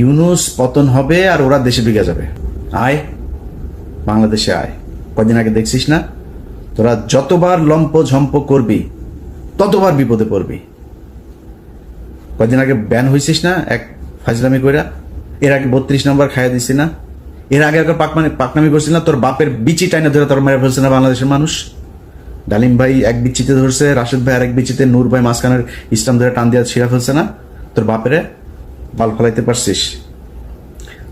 ইউনূস পতন হবে আর ওরা দেশে ঢুকে যাবে। আয় বাংলাদেশে আয়। কদিন আগে দেখছিস না, তোরা যতবার লম্প ঝম্প করবি ততবার বিপদে পড়বি। কদিন আগে ব্যান হয়েছিস না এক ফাজলামি কইরা, এর আগে 32 নম্বর খাইয়া দিছি না, এর আগে একবার পাকনামি করছিল না, তোর বাপের বিচি টাইনে ধরে তোর মেরে ফেলছে না বাংলাদেশের মানুষ। ডালিম ভাই এক বিচিতে ধরছে, রাশেদ ভাই আরেক বিচিতে, নূর ভাই মাঝখানের ইসলাম ধরে টান দিয়া ছিঁড়া ফেলছে না, তোর বাপেরে বাল ফলাইতে পারছিস।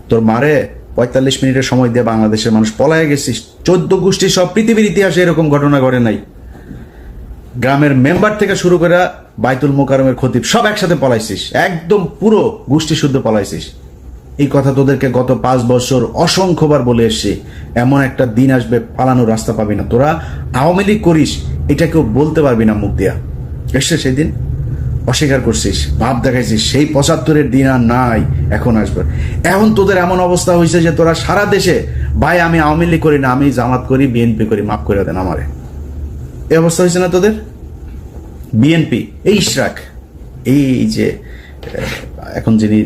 তোর মারে 45 মিনিটের সময় দিয়ে বাংলাদেশের মানুষ পলায় গেছিস। 14 গোষ্ঠী সব পৃথিবীর ইতিহাসে এরকম ঘটনা ঘটে নাই। গ্রামের মেম্বার থেকে শুরু করে বাইতুল মোকাররমের খতিব সব একসাথে পলাইছিস, একদম পুরো গোষ্ঠী শুদ্ধ পলাইছিস। এই কথা তোদেরকে গত 5 বছর অসংখ্যবার বলে এসছি। এমন একটা দিন আসবে পালানোর রাস্তা পাবি না। তোরা আওয়ামী লীগ করিস এটা কেউ বলতে পারবি না মুখ দিয়া। এসছে সেই দিন, অস্বীকার করছিস, ভাব দেখাইছিস। সেই 75-এর দিন আর নাই, এখন আসবে। এখন তোদের এমন অবস্থা হয়েছে যে তোরা সারা দেশে, ভাই আমি আওয়ামী লীগ করি না, আমি জামাত করি, বিএনপি করি, মাফ করে দেন আমারে। এই অবস্থা হয়েছে না তোদের। বিএনপি এই ইশরাক, এই যে এখন যিনি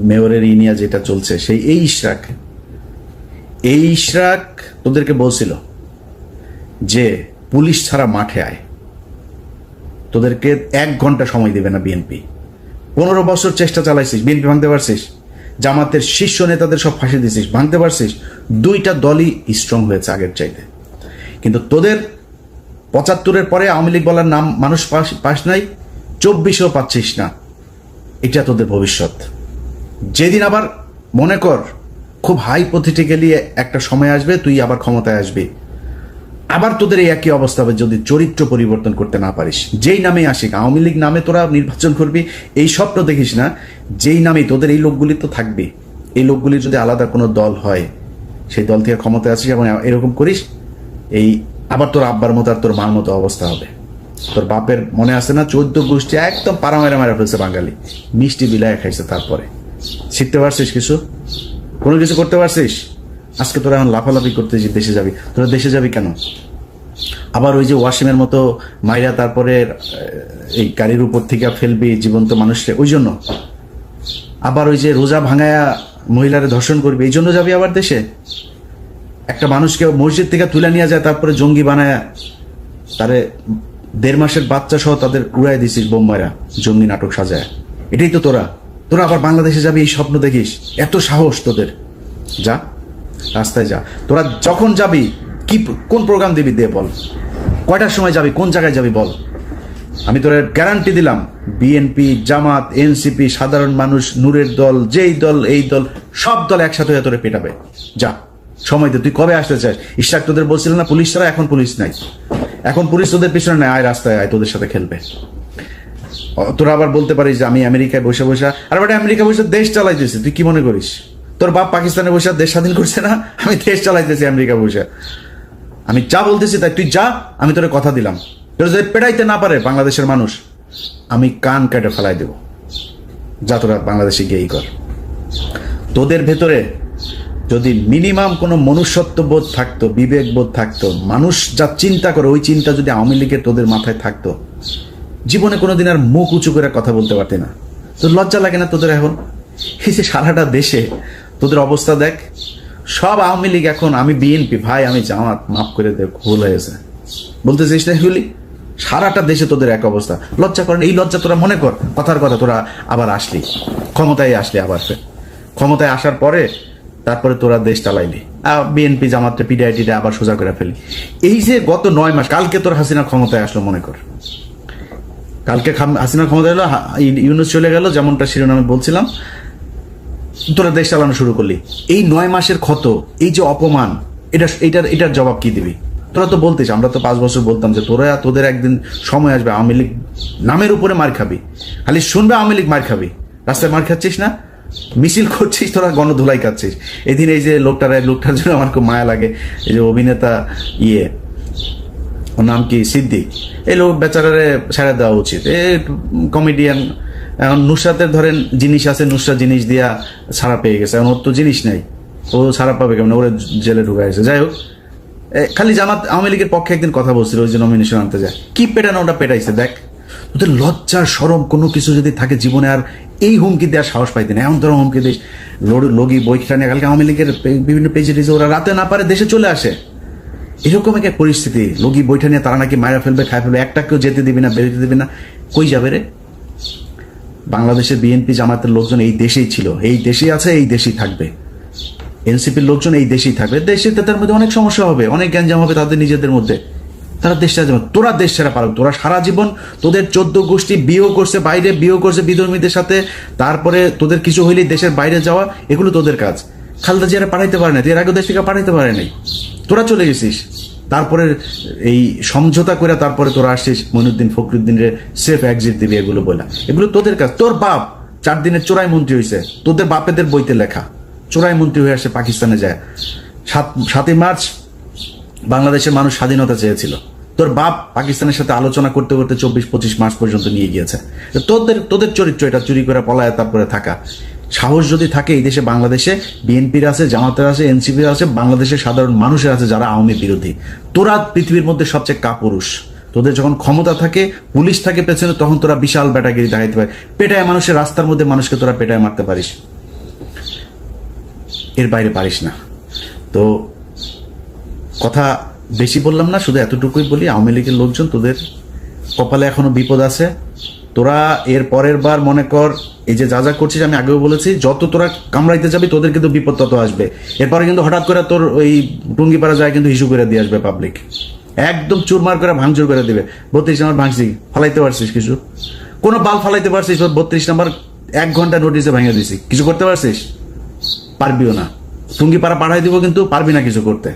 মেয়রের ইনিয়া যেটা চলছে, সেই এই ইশরাক তোদেরকে বলছিল যে পুলিশ ছাড়া মাঠে আয়, তোদেরকে 1 ঘন্টা সময় দেবে না বিএনপি। 15 বছর চেষ্টা চালাইছিস, বিএনপি ভাঙতে পারছিস? জামাতের শীর্ষ নেতাদের সব ফাঁসি দিছিস, ভাঙতে পারছিস? 2টা দলই স্ট্রং হয়েছে আগের চাইতে। কিন্তু তোদের 75-এর পরে আওয়ামী লীগ বলার নাম মানুষ পাস নাই, 24-ও পাচ্ছিস না। এটা তোদের ভবিষ্যৎ। যেদিন আবার মনে কর খুব হাইপোথেটিক্যালি একটা সময় আসবে, তুই আবার ক্ষমতায় আসবি, আবার তোদের এই একই অবস্থা হবে যদি চরিত্র পরিবর্তন করতে না পারিস। যেই নামে আসিক, আওয়ামী লীগ নামে তোরা নির্বাচন করবি, এই স্বপ্ন দেখিস না। যেই নামে তোদের এই লোকগুলি তো থাকবে, এই লোকগুলির যদি আলাদা কোনো দল হয়, সেই দল থেকে ক্ষমতায় আসিস এবং এরকম করিস, এই আবার তোর আব্বার মতো আর তোর মার মতো অবস্থা হবে। তোর বাপের মনে আছে না, 14 গোষ্ঠী একদম পাড়া মেরা ফেলছে বাঙালি, মিষ্টি বিলায় খাইছে। তারপরে শিখতে পারছিস কিছু? কোনো কিছু করতে পারছিস? আজকে তোরা এখন লাফালাফি করতে দেশে যাবি। তোরা দেশে যাবি কেন? আবার ওই যে ওয়াসিমের মতো মাইরা তারপরে এই গাড়ির উপর থেকে ফেলবি জীবন্ত মানুষকে, ওই জন্য? আবার ওই যে রোজা ভাঙায়া মহিলারে ধর্ষণ করবি, এই জন্য যাবি আবার দেশে? একটা মানুষকে মসজিদ থেকে তুলে নিয়ে যায়, তারপরে জঙ্গি বানায় তারে 1.5 মাসের বাচ্চা সহ তাদের উড়াই দিছিস বোম্বাইরা, জঙ্গি নাটক সাজায়। এটাই তো তোরা আবার বাংলাদেশে যাবি এই স্বপ্ন দেখিস? এত সাহস তোদের? যা রাস্তায় যা। তোরা যখন যাবি কোন প্রোগ্রাম দিবি দে বল, কয়টার সময় যাবি, কোন জায়গায় যাবি বল। আমি তোর গ্যারান্টি দিলাম, বিএনপি, জামাত, এনসিপি, সাধারণ মানুষ, নূরের দল, যেই দল এই দল, সব দল একসাথে হয়ে তোরে পেটাবে। যা সময় দে। তুই কবে আসতে চাস? ইশরাক তোদের বলছিল না পুলিশ ছাড়া? এখন পুলিশ নাই, এখন পুলিশ তোদের পিছনে নাই। আয় রাস্তায় আয়, তোদের সাথে খেলবে। তোরা আবার বলতে পারিস যে আমি আমেরিকায় বসে আর বেটা আমেরিকা বসে দেশ চালাইতেছি। তুই কি মনে করিস তোর বাপ পাকিস্তানে বসে দেশ স্বাধীন করছে না? আমি দেশ চালাইতেছি আমেরিকা বসে। আমি যা বলতেছি তাই তুই যা, আমি তোরে কথা দিলাম। তোর যদি পেটাইতে না পারে বাংলাদেশের মানুষ, আমি কান কেটে ফেলাই দেব। যা তোরা বাংলাদেশে গিয়েই কর। তোদের ভেতরে যদি মিনিমাম কোনো মনুষ্যত্ব বোধ থাকতো, বিবেক বোধ থাকতো, মানুষ যা চিন্তা করে ওই চিন্তা যদি আওয়ামী লীগের তোদের মাথায় থাকতো, জীবনে কোনোদিন আর মুখ উঁচু করে কথা বলতে পারতি না। তোর লজ্জা লাগে না তোদের এখন? এই যে সারাটা দেশে তোদের অবস্থা দেখ, সব আওয়ামী লীগ এখন, আমি বিএনপি, ভাই আমি জামাত, মাফ করে দেখ, ভুল হয়েছে বলতে চাইস না এগুলি? সারাটা দেশে তোদের এক অবস্থা। লজ্জা করেন? এই লজ্জা তোরা মনে কর। কথার কথা তোরা আবার আসলি, ক্ষমতায় আসলি, আবার ক্ষমতায় আসার পরে তারপরে তোরা দেশ চালাইলি, বিএনপি জামাতটা পিডিআইটিটা আবার সোজা করে ফেলি। এই যে গত 9 মাস, কালকে তোর হাসিনা ক্ষমতায় আসলো মনে কর, কালকে হাসিনা ক্ষমতায় এলো, ইউনূস চলে গেল, যেমনটা শিরোনামে বলছিলাম, তোরা দেশ চালানো শুরু করলি। এই 9 মাসের ক্ষত, এই যে অপমান, এটার জবাব কি দিবি? তোরা তো বলতিস, আমরা তো 5 বছর বলতাম যে তোদের একদিন সময় আসবে আওয়ামী লীগ নামের উপরে মার খাবি, খালি শুনবে আওয়ামী লীগ মার খাবি। রাস্তায় মার খাচ্ছিস না, মিছিল করছিস, তোরা গণধুলাই খাচ্ছিস। এদিন এই যে লোকটার জন্য আমার খুব মায়া লাগে, এই যে অভিনেতা ওর নাম কি, সিদ্দিক, এই লোক বেচারারে ছেড়ে দেওয়া উচিত। কমেডিয়ান। এখন নুসরাতের ধরেন জিনিস আছে, নুসরাত জিনিস দিয়া ছাড়া পেয়ে গেছে, এখন ওর তো জিনিস নাই, ও ছাড়া পাবে কেমন? ওরে জেলে ঢুকাইছে। যাই হোক, খালি জামাত আওয়ামী লীগের পক্ষে একদিন কথা বলছিল, ওই যে নমিনেশন আনতে যায়, কি পেটানো ওটা পেটাইছে দেখ। ওদের লজ্জা সরম কোনো কিছু যদি থাকে জীবনে, আর এই হুমকি দেওয়ার সাহস পাইতে না। এমন ধরো হুমকি দিস, লগি বইটা নিয়ে কালকে আওয়ামী লীগের বিভিন্ন পেজে ওরা রাতে না পারে দেশে চলে আসে। এরকম একটা পরিস্থিতি, লগি বইটা নিয়ে তারা নাকি মায়েরা ফেলবে, খায় ফেলবে, একটা কেউ যেতে দিবি না, বেরোতে দিবি না। কই যাবে রে? বাংলাদেশের বিএনপি জামাতের লোকজন এই দেশেই ছিল, এই দেশেই আছে, এই দেশেই থাকবে। এনসিপির লোকজন এই দেশেই থাকবে। দেশে তাদের মধ্যে অনেক সমস্যা হবে, অনেক গ্যাঞ্জাম হবে তাদের নিজেদের মধ্যে। তারা দেশ ছাড়া যাবে। তোরা দেশ ছাড়া পারো, তোরা সারা জীবন তোদের 14 গোষ্ঠী বিয়েও করছে, বাইরে বিয়েও করছে বিধর্মীদের সাথে, তারপরে তোদের কিছু হইলেই দেশের বাইরে যাওয়া, এগুলো তোদের কাজ। খালেদা জিয়ারা পাঠাইতে পারে না, এর আগে দেশ থেকে পাঠাইতে পারে নাই, তোরা চলে গেছিস। তারপরে এই সমঝোতা করে তারপরে তোরা আসছিস মইনুদ্দিন ফখরুদ্দিনের সেফ এক্সিট দিবি, এগুলো বলা, এগুলো তোদের কাজ। তোর বাপ 4 দিনের চোরাই মন্ত্রী হয়েছে, তোদের বাপেদের বইতে লেখা, চোরাই মন্ত্রী হয়ে আসে পাকিস্তানে যায়। 7ই মার্চ বাংলাদেশের মানুষ স্বাধীনতা চেয়েছিল, তোর বাপ পাকিস্তানের সাথে আলোচনা করতে করতে 24-25 মার্চ পর্যন্ত নিয়ে গিয়েছে। তোদের চরিত্র এটা, চুরি করে পলায় তারপরে থাকা। সাহস যদি থাকে এই দেশে, বাংলাদেশে বিএনপির আছে, জামাতের আছে, এনসিপির আছে, বাংলাদেশের সাধারণ মানুষের আছে যারা আওয়ামী বিরোধী। তোরা পৃথিবীর মধ্যে সবচেয়ে কাপুরুষ। তোদের যখন ক্ষমতা থাকে, পুলিশ থাকে পেছনে, তখন তোরা বিশাল ব্যাটাগিরি দেখাইতে পারে। পেটায় মানুষের, রাস্তার মধ্যে মানুষকে তোরা পেটায় মারতে পারিস, এর বাইরে পারিস না। তো কথা বেশি বললাম না, শুধু এতটুকুই বলি, আওয়ামী লীগের লোকজন তোদের কপালে এখনো বিপদ আছে। তোরা এর পরের বার মনে কর এই যে যা যা করছিস, আমি আগেও বলেছি, যত তোরা কামড়াইতে যাবি তোদের কিন্তু বিপদ তত আসবে। এরপরে কিন্তু হঠাৎ করে তোর ওই টুঙ্গিপাড়া যায় কিন্তু ইস্যু করে দিয়ে আসবে পাবলিক, একদম চুরমার করে ভাঙচুর করে দিবে। 32 নম্বর ভাঙছি, ফালাইতে পারছিস কিছু? কোনো বাল ফালাইতে পারছিস? 32 নম্বর 1 ঘন্টা নোটিসে ভেঙে দিছি, কিছু করতে পারছিস? পারবিও না। টুঙ্গিপাড়া পাঠাই দিব, কিন্তু পারবি না কিছু করতে।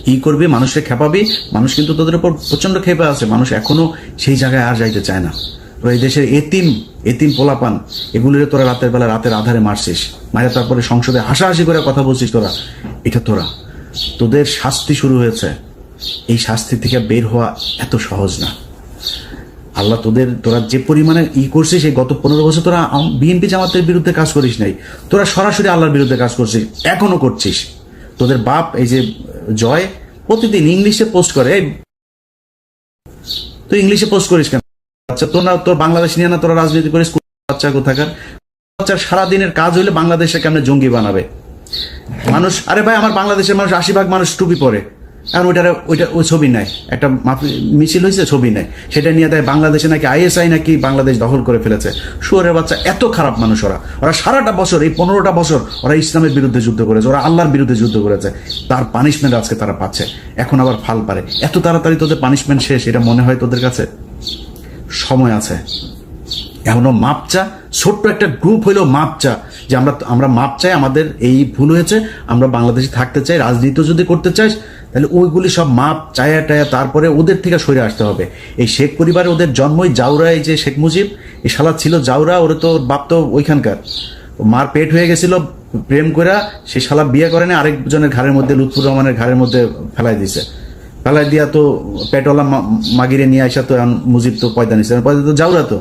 কি করবি? মানুষকে খেপাবি। মানুষ কিন্তু তোদের উপর প্রচন্ড খেপে আছে, মানুষ এখনো সেই জায়গায় আর যাইতে চায় না। তোরা এই দেশের এতিম পোলাপান, এগুলিরে তোরা রাতের বেলা রাতের আধারে মারছিস, মায়ের তারপরে সংসদে হাসাহাসি করে কথা বলছিস তোরা। এটা তোদের শাস্তি শুরু হয়েছে। এই শাস্তি থেকে বের হওয়া এত সহজ না। আল্লাহ তোরা যে পরিমাণে করছিস, এই গত 15 বছর তোরা বিএনপি জামাতের বিরুদ্ধে কাজ করিস নাই, তোরা সরাসরি আল্লাহর বিরুদ্ধে কাজ করছিস, এখনো করছিস। তোদের বাপ এই যে জয় প্রতিদিন ইংলিশে পোস্ট করে, তুই ইংলিশে পোস্ট করিস কেন? আচ্ছা, তোর বাংলাদেশ নিয়ে না তোরা রাজনীতি করিস? বাচ্চা কোথাকার বাচ্চার সারাদিনের কাজ হইলে বাংলাদেশে কেমনে জঙ্গি বানাবে মানুষ। আরে ভাই, আমার বাংলাদেশের মানুষ 80% মানুষ টুপি পরে, আর ওই ছবি নাই, একটা মিছিল হয়েছে, ছবি নাই, সেটা নিয়ে দেয় বাংলাদেশে নাকি আইএসআই নাকি বাংলাদেশ দখল করে ফেলেছে। শুয়োরের বাচ্চা, এত খারাপ মানুষ ওরা সারাটা বছর, এই 15টা বছর ওরা ইসলামের বিরুদ্ধে যুদ্ধ করেছে, ওরা আল্লাহর বিরুদ্ধে যুদ্ধ করেছে, তার পানিশমেন্ট আজকে তারা পাচ্ছে। এখন আবার ফাল পারে। এত তাড়াতাড়ি তোদের পানিশমেন্ট শেষ এটা মনে হয় তোদের কাছে? সময় আছে, এমনও মাপ চা, ছোট্ট একটা গ্রুপ হইলেও মাপ চা, যে আমরা মাপ চাই, আমাদের এই ভুল হয়েছে, আমরা বাংলাদেশে থাকতে চাই, রাজনীতি যদি করতে চাই, তাহলে ওইগুলি সব মাপ চায়া টায়া তারপরে ওদের থেকে সরে আসতে হবে। এই শেখ পরিবারে ওদের জন্মই জাউরা, এই যে শেখ মুজিব, এই শালা ছিল জাউরা, ওরে তো বাপ তো ওইখানকার, মার পেট হয়ে গেছিল, প্রেম করে সে শালা বিয়ে করে না, আরেকজনের ঘাড়ের মধ্যে, লুৎফুর রহমানের ঘাড়ের মধ্যে ফেলাই দিছে। ফেলাই দিয়া তো পেটওয়ালা মাগিরে নিয়ে আসা, তো মুজিব তো পয়দা নিছে, পয়দা তো জাউরা, তো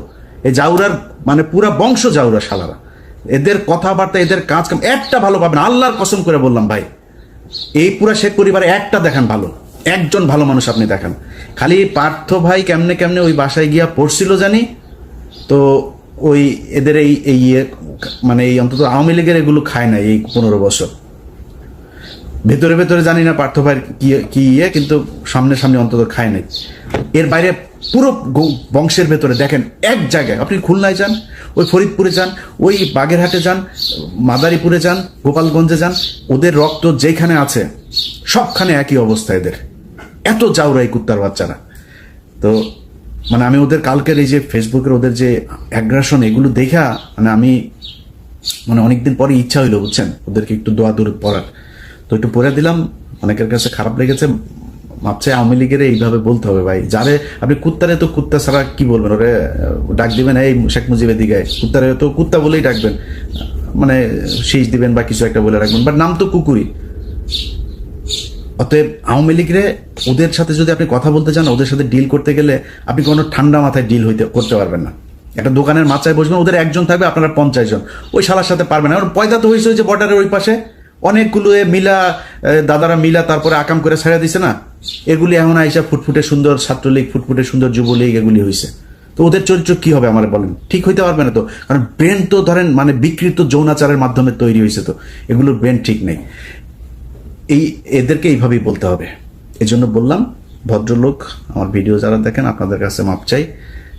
এই জাউরার মানে পুরা বংশ জাউরা শালারা। এদের কথাবার্তা, এদের কাজ কাম একটা ভালো পাবেন, আল্লাহর কসম করে বললাম ভাই। এই পুরা শেখ পরিবারে একটা দেখান ভালো, একজন ভালো মানুষ আপনি দেখান। খালি পার্থ ভাই কেমনে ওই বাসায় গিয়া পড়ছিল জানি, তো ওই এদের এই মানে এই অন্তত আওয়ামী লীগের এগুলো খায় না এই 15 বছর। ভেতরে জানি না পার্থ ভাইয়ের কি কিন্তু সামনে অন্তত খায় নাই। এর বাইরে পুরো বংশের ভেতরে দেখেন, এক জায়গায় আপনি খুলনায় যান, ওই ফরিদপুরে যান, ওই বাগেরহাটে যান, মাদারীপুরে যান, গোপালগঞ্জে যান, ওদের রক্ত যেখানে আছে সবখানে একই অবস্থা। এদের এত জাউরাই কুত্তার বাচ্চারা। তো মানে আমি ওদের কালকের এই যে ফেসবুকের ওদের যে অ্যাগ্রাসন, এগুলো দেখা মানে আমি মানে অনেকদিন পরে ইচ্ছা হইলো, বুঝছেন, ওদেরকে একটু দোয়া দূর পড়ার। তো একটু পড়ে দিলাম, অনেকের কাছে খারাপ লেগেছে। ভাবছে আওয়ামী লীগের এইভাবে বলতে হবে ভাই, যারে আপনি কুত্তারে তো কুত্তা ছাড়া কি বলবেন, ওরে ডাক দিবেন এই শেখ মুজিবের দিকে, কুত্তারে তো কুত্তা বলেই ডাকবেন, মানে শীষ দিবেন বা কিছু একটা বলে রাখবেন, বাট নাম তো কুকুরই। অতএব আওয়ামী লীগরে ওদের সাথে যদি আপনি কথা বলতে চান, ওদের সাথে ডিল করতে গেলে আপনি কোনো ঠান্ডা মাথায় ডিল করতে পারবেন না। একটা দোকানের মাচায় বসবেন, ওদের একজন থাকবে, আপনারা 50 জন, ওই শালার সাথে পারবেন না। পয়দা তো হয়েছে যে বর্ডারের ওই পাশে অনেকগুলো মিলা দাদারা মিলা তারপরে আকাম করে ছেড়ে দিছে না, এগুলি এখন আইসা ফুটফুটে সুন্দর ছাত্রলীগ, ফুটফুটে সুন্দর যুবলীগ, এগুলি হয়েছে। তো ওদের চরিত্র কি হবে আমার বলেন, ঠিক হইতে পারবে না তো। কারণ ব্রেন তো ধরেন মানে বিকৃত যৌনাচারের মাধ্যমে তৈরি হয়েছে, তো এগুলোর ব্রেন ঠিক নেই। এদেরকে এইভাবেই বলতে হবে। এই জন্য বললাম, ভদ্রলোক আমার ভিডিও যারা দেখেন আপনাদের কাছে মাপ চাই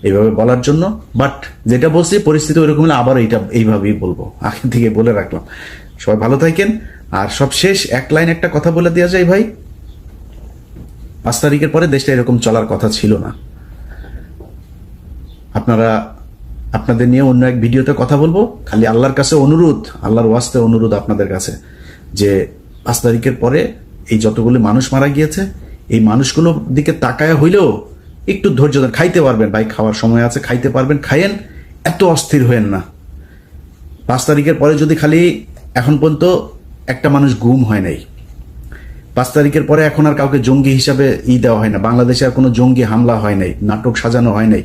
এইভাবে বলার জন্য। বাট যেটা বলছি পরিস্থিতি ওইরকম হলে আবার এইভাবেই বলবো, আগে থেকে বলে রাখলাম। সবাই ভালো থাকেন। আর সব শেষ এক লাইন একটা কথা বলে দেওয়া যায় ভাই, 5 তারিখের পরে দেশটা এরকম চলার কথা ছিল না। আপনাদের নিয়ে অন্য এক ভিডিওতে কথা বলবো। খালি আল্লাহর কাছে অনুরোধ, আল্লাহর ওয়াস্তে অনুরোধ আপনাদের কাছে, যে 5 তারিখের পরে এই যতগুলো মানুষ মারা গিয়েছে এই মানুষগুলোর দিকে তাকায় হইলেও একটু ধৈর্য ধরে খাইতে পারবেন ভাই, খাওয়ার সময় আছে, খাইতে পারবেন, খাইয়েন, এত অস্থির হয়েন না। 5 তারিখের পরে যদি খালি এখন পর্যন্ত একটা মানুষ গুম হয় নাই, 5 তারিখের পরে এখন আর কাউকে জঙ্গি হিসাবে দেওয়া হয় না, বাংলাদেশে আর কোনো জঙ্গি হামলা হয় নাই, নাটক সাজানো হয় নাই,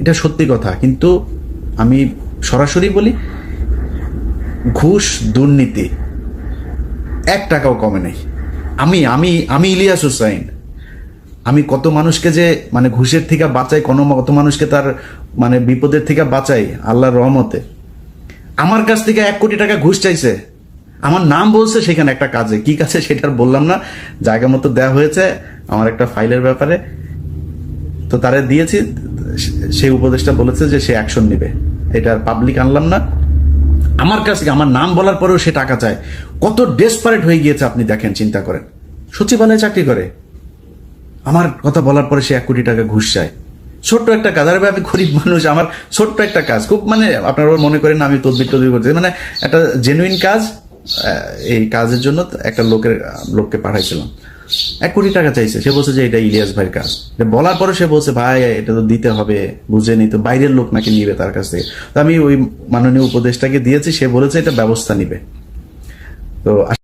এটা সত্যি কথা। কিন্তু আমি সরাসরি বলি, ঘুষ দুর্নীতি 1 টাকাও কমে নাই। আমি আমি আমি ইলিয়াস হুসাইন, আমি কত মানুষকে যে মানে ঘুষের থেকে বাঁচাই, কত মানুষকে তার মানে বিপদের থেকে বাঁচাই আল্লাহর রহমতে। আমার কাছ থেকে 1 কোটি টাকা ঘুষ চাইছে, আমার নাম বলছে সেখানে একটা কাজে, কি কাজে সেটা বললাম না, জায়গা মতো দেওয়া হয়েছে আমার একটা ফাইলের ব্যাপারে, তো তারে দিয়েছি। সেই উপদেশটা বলেছে যে সে অ্যাকশন নেবে, এটা পাবলিক আনলাম না। আমার কাছে আমার নাম বলার পরেও সে টাকা চায়, কত ডেসপারেট হয়ে গিয়েছে আপনি দেখেন, চিন্তা করেন। সচিবালয়ে চাকরি করে, আমার কথা বলার পরে সে 1 কোটি টাকা ঘুষ চায়। ছোট্ট একটা কাজ, আরে ভাই আমি গরিব মানুষ, আমার ছোট্ট একটা কাজ, খুব মানে আপনারা মনে করেন আমি তদবির করতে, মানে একটা জেনুইন কাজ। এই কাজের জন্য একটা লোককে পাঠাইছিলাম, 1 কোটি টাকা চাইছে। সে বলছে যে এটা ইলিয়াস ভাইয়ের কাজ। বলার পরে সে বলছে ভাই এটা তো দিতে হবে, বুঝে নি তো, বাইরের লোক নাকি নিবে তার কাছ থেকে। তো আমি ওই মাননীয় উপদেষ্টাকে দিয়েছি, সে বলেছে এটা ব্যবস্থা নিবে। তো